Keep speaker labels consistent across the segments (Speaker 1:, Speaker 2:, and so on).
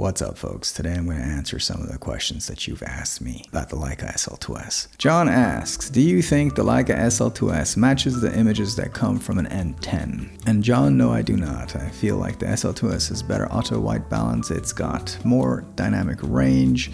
Speaker 1: What's up, folks? Today I'm going to answer some of the questions that you've asked me about the Leica SL2S. John asks, do you think the Leica SL2S matches the images that come from an M10? And John, no, I do not. I feel like the SL2S has better auto white balance. It's got more dynamic range.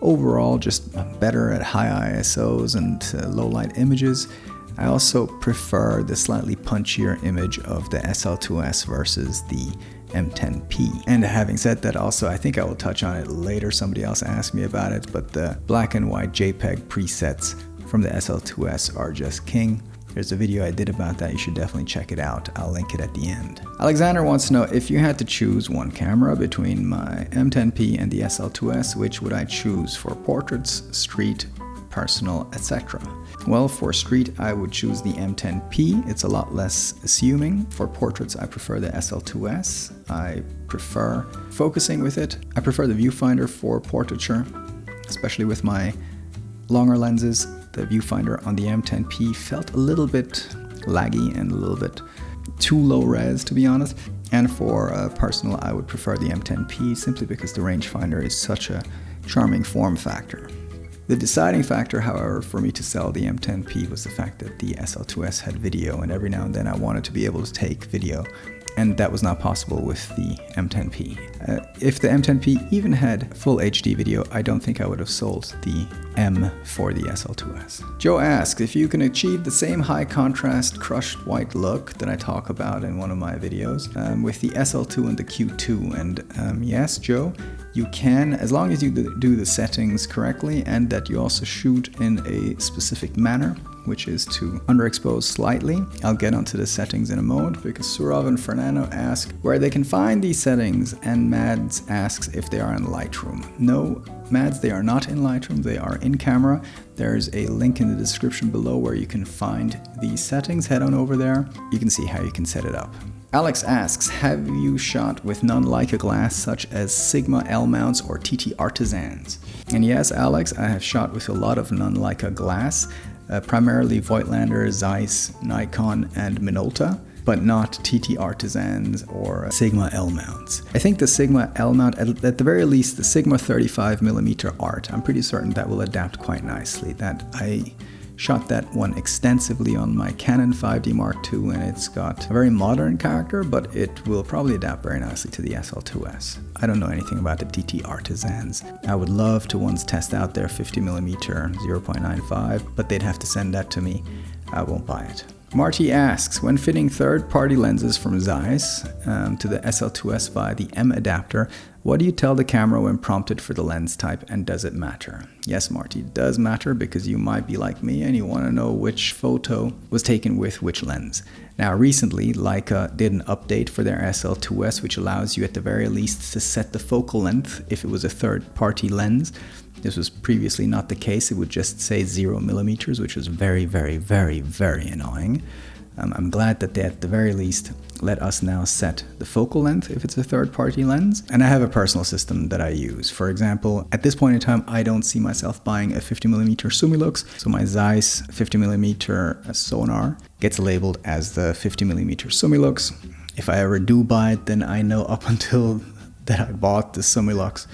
Speaker 1: Overall, just better at high ISOs and low light images. I also prefer the slightly punchier image of the SL2S versus the M10P. And having said that, also, I think I will touch on it later. Somebody else asked me about it, but the black and white JPEG presets from the SL2S are just king. There's a video I did about that. You should definitely check it out. I'll link it at the end. Alexander wants to know, if you had to choose one camera between my M10P and the SL2S, which would I choose for portraits, street, personal, etc.? Well, for street, I would choose the M10P. It's a lot less assuming. For portraits, I prefer the SL2S. I prefer focusing with it. I prefer the viewfinder for portraiture, especially with my longer lenses. The viewfinder on the M10P felt a little bit laggy and a little bit too low res, to be honest. And for personal, I would prefer the M10P simply because the rangefinder is such a charming form factor. The deciding factor, however, for me to sell the M10P was the fact that the SL2S had video, and every now and then I wanted to be able to take video, and that was not possible with the M10P. If the M10P even had full HD video, I don't think I would have sold the M for the SL2S. Joe asks, if you can achieve the same high contrast crushed white look that I talk about in one of my videos with the SL2 and the Q2, and yes, Joe, you can, as long as you do the settings correctly and that you also shoot in a specific manner, which is to underexpose slightly. I'll get onto the settings in a moment because Surav and Fernando ask where they can find these settings, and Mads asks if they are in Lightroom. No, Mads, they are not in Lightroom, they are in camera. There's a link in the description below where you can find these settings. Head on over there, you can see how you can set it up. Alex asks, have you shot with non-Leica glass such as Sigma L mounts or TT Artisans? And yes, Alex, I have shot with a lot of non-Leica glass, primarily Voigtlander, Zeiss, Nikon, and Minolta, but not TT Artisans or Sigma L mounts. I think the Sigma L mount, at the very least, the Sigma 35mm art, I'm pretty certain that will adapt quite nicely. That I shot that one extensively on my Canon 5D Mark II, and it's got a very modern character, but it will probably adapt very nicely to the SL2S. I don't know anything about the TT Artisans. I would love to once test out their 50mm 0.95, but they'd have to send that to me. I won't buy it. Marty asks, when fitting third-party lenses from Zeiss to the SL2S via the M adapter, what do you tell the camera when prompted for the lens type, and does it matter? Yes, Marty, it does matter, because you might be like me and you want to know which photo was taken with which lens. Now, recently, Leica did an update for their SL2S, which allows you at the very least to set the focal length if it was a third-party lens. This was previously not the case. It would just say 0mm, which was very, very, very, very annoying. I'm glad that they at the very least let us now set the focal length if it's a third-party lens. And I have a personal system that I use. For example, at this point in time, I don't see myself buying a 50mm Summilux, so my Zeiss 50mm sonar gets labeled as the 50mm Summilux. If I ever do buy it, then I know up until that I bought the Summilux,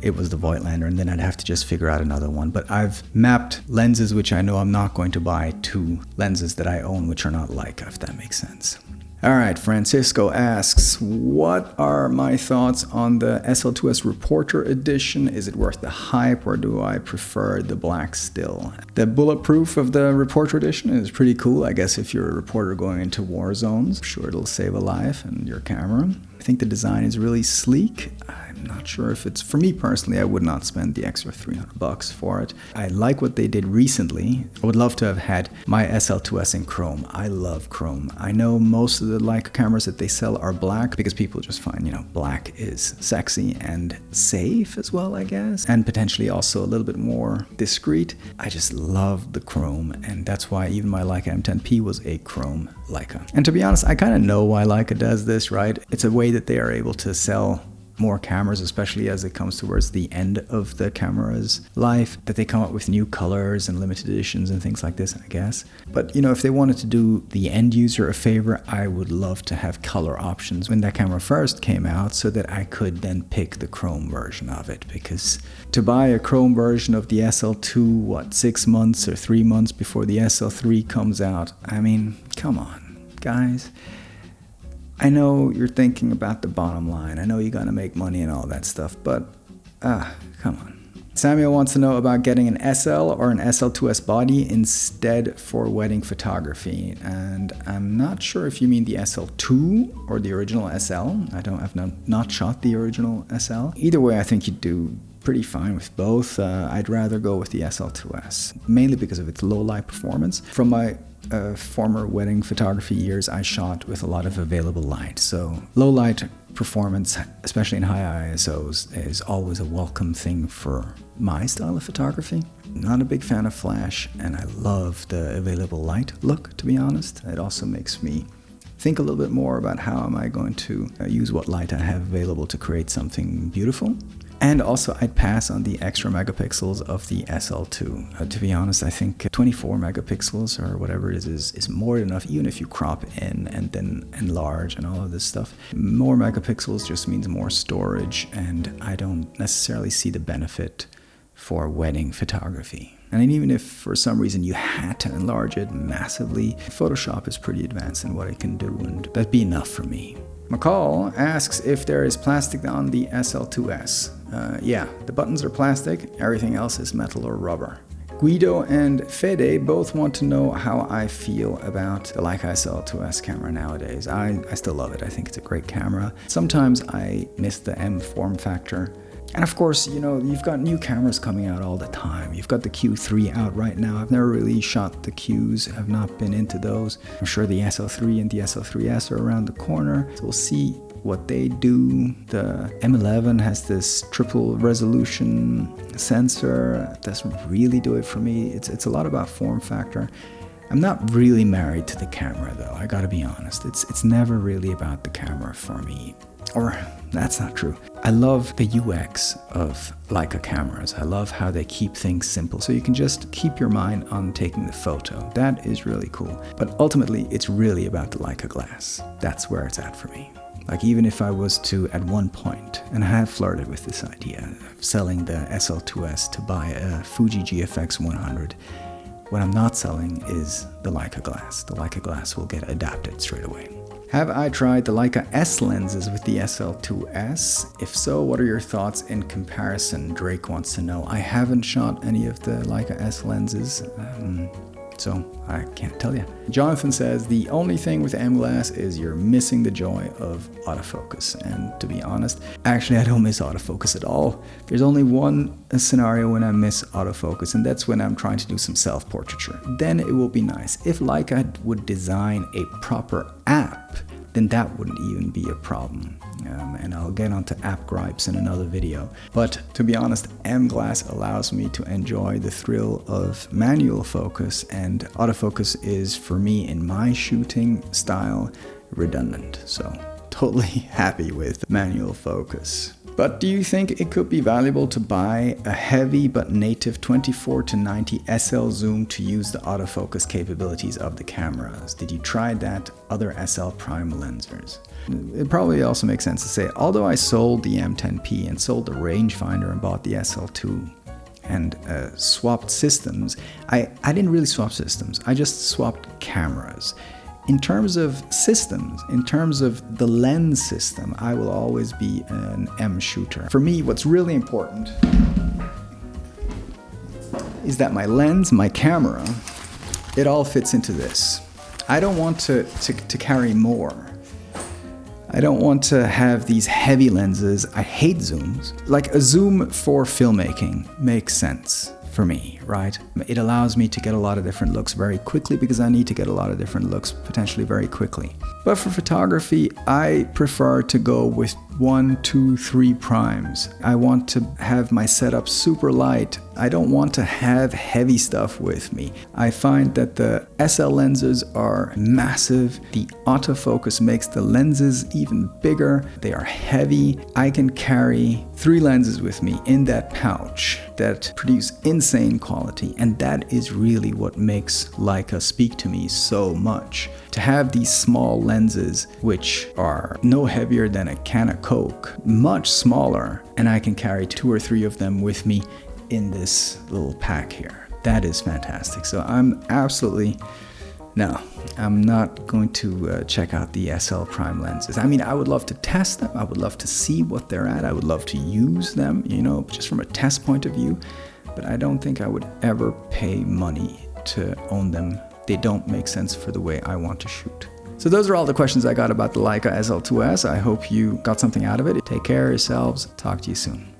Speaker 1: it was the Voigtlander, and then I'd have to just figure out another one. But I've mapped lenses which I know I'm not going to buy to lenses that I own which are not Leica, if that makes sense. Alright, Francisco asks, what are my thoughts on the SL2S Reporter Edition? Is it worth the hype, or do I prefer the black still? The bulletproof of the Reporter Edition is pretty cool. I guess if you're a reporter going into war zones, I'm sure it'll save a life and your camera. I think the design is really sleek. I'm not sure if it's, for me personally, I would not spend the extra $300 for it. I like what they did recently. I would love to have had my SL2S in chrome. I love chrome. I know most of the Leica cameras that they sell are black because people just find, black is sexy and safe as well, I guess, and potentially also a little bit more discreet. I just love the chrome, and that's why even my Leica M10P was a chrome Leica. And to be honest, I kind of know why Leica does this, right? It's a way that they are able to sell more cameras, especially as it comes towards the end of the camera's life, that they come up with new colors and limited editions and things like this, I guess. But, if they wanted to do the end user a favor, I would love to have color options when that camera first came out so that I could then pick the chrome version of it. Because to buy a chrome version of the SL2, 6 months or 3 months before the SL3 comes out, I mean, come on, guys. I know you're thinking about the bottom line. I know you gotta make money and all that stuff, but come on. Samuel wants to know about getting an SL or an SL2S body instead for wedding photography. And I'm not sure if you mean the SL2 or the original SL. I've not shot the original SL. Either way, I think you'd do pretty fine with both. I'd rather go with the SL2S, mainly because of its low light performance. From my former wedding photography years, I shot with a lot of available light, so low light performance, especially in high ISOs, is always a welcome thing for my style of photography. Not a big fan of flash, and I love the available light look, to be honest. It also makes me think a little bit more about how am I going to use what light I have available to create something beautiful. And also, I'd pass on the extra megapixels of the SL2. To be honest, I think 24 megapixels or whatever it is more than enough, even if you crop in and then enlarge and all of this stuff. More megapixels just means more storage, and I don't necessarily see the benefit for wedding photography. And even if for some reason you had to enlarge it massively, Photoshop is pretty advanced in what it can do, and that'd be enough for me. McCall asks if there is plastic on the SL2S. Yeah, the buttons are plastic, everything else is metal or rubber. Guido and Fede both want to know how I feel about the Leica SL2S camera nowadays. I still love it. I think it's a great camera. Sometimes I miss the M form factor. And of course, you've got new cameras coming out all the time. You've got the Q3 out right now. I've never really shot the Qs. I've not been into those. I'm sure the SL3 and the SL3S are around the corner. So we'll see what they do. The M11 has this triple resolution sensor. It doesn't really do it for me. It's a lot about form factor. I'm not really married to the camera though, I gotta be honest. It's never really about the camera for me. Or, that's not true. I love the UX of Leica cameras. I love how they keep things simple, so you can just keep your mind on taking the photo. That is really cool. But ultimately, it's really about the Leica glass. That's where it's at for me. Like, even if I was to, at one point, and I have flirted with this idea of selling the SL2S to buy a Fuji GFX 100, what I'm not selling is the Leica glass. The Leica glass will get adapted straight away. Have I tried the Leica S lenses with the SL2S? If so, what are your thoughts in comparison? Drake wants to know. I haven't shot any of the Leica S lenses, so I can't tell you. Jonathan says, the only thing with M glass is you're missing the joy of autofocus. And to be honest, actually I don't miss autofocus at all. There's only one scenario when I miss autofocus, and that's when I'm trying to do some self-portraiture. Then it will be nice. If Leica would design a proper app, then that wouldn't even be a problem. And I'll get onto app gripes in another video. But to be honest, M glass allows me to enjoy the thrill of manual focus, and autofocus is, for me, in my shooting style, redundant. So totally happy with manual focus. But do you think it could be valuable to buy a heavy but native 24-90 SL zoom to use the autofocus capabilities of the cameras? Did you try that other SL prime lensers? It probably also makes sense to say, although I sold the M10P and sold the rangefinder and bought the SL2 and swapped systems, I didn't really swap systems, I just swapped cameras. In terms of systems, in terms of the lens system, I will always be an M shooter. For me, what's really important is that my lens, my camera, it all fits into this. I don't want to carry more. I don't want to have these heavy lenses. I hate zooms. Like, a zoom for filmmaking makes sense for me, right? It allows me to get a lot of different looks very quickly because I need to get a lot of different looks potentially very quickly. But for photography, I prefer to go with 1, 2, 3 primes. I want to have my setup super light. I don't want to have heavy stuff with me. I find that the SL lenses are massive. The autofocus makes the lenses even bigger. They are heavy. I can carry 3 lenses with me in that pouch that produce insane quality, and that is really what makes Leica speak to me so much. To have these small lenses, which are no heavier than a can of Coke, much smaller, and I can carry 2 or 3 of them with me in this little pack here. That is fantastic. So I'm not going to check out the SL Prime lenses. I mean, I would love to test them. I would love to see what they're at. I would love to use them, you know, just from a test point of view. But I don't think I would ever pay money to own them. They don't make sense for the way I want to shoot. So those are all the questions I got about the Leica SL2S. I hope you got something out of it. Take care of yourselves. Talk to you soon.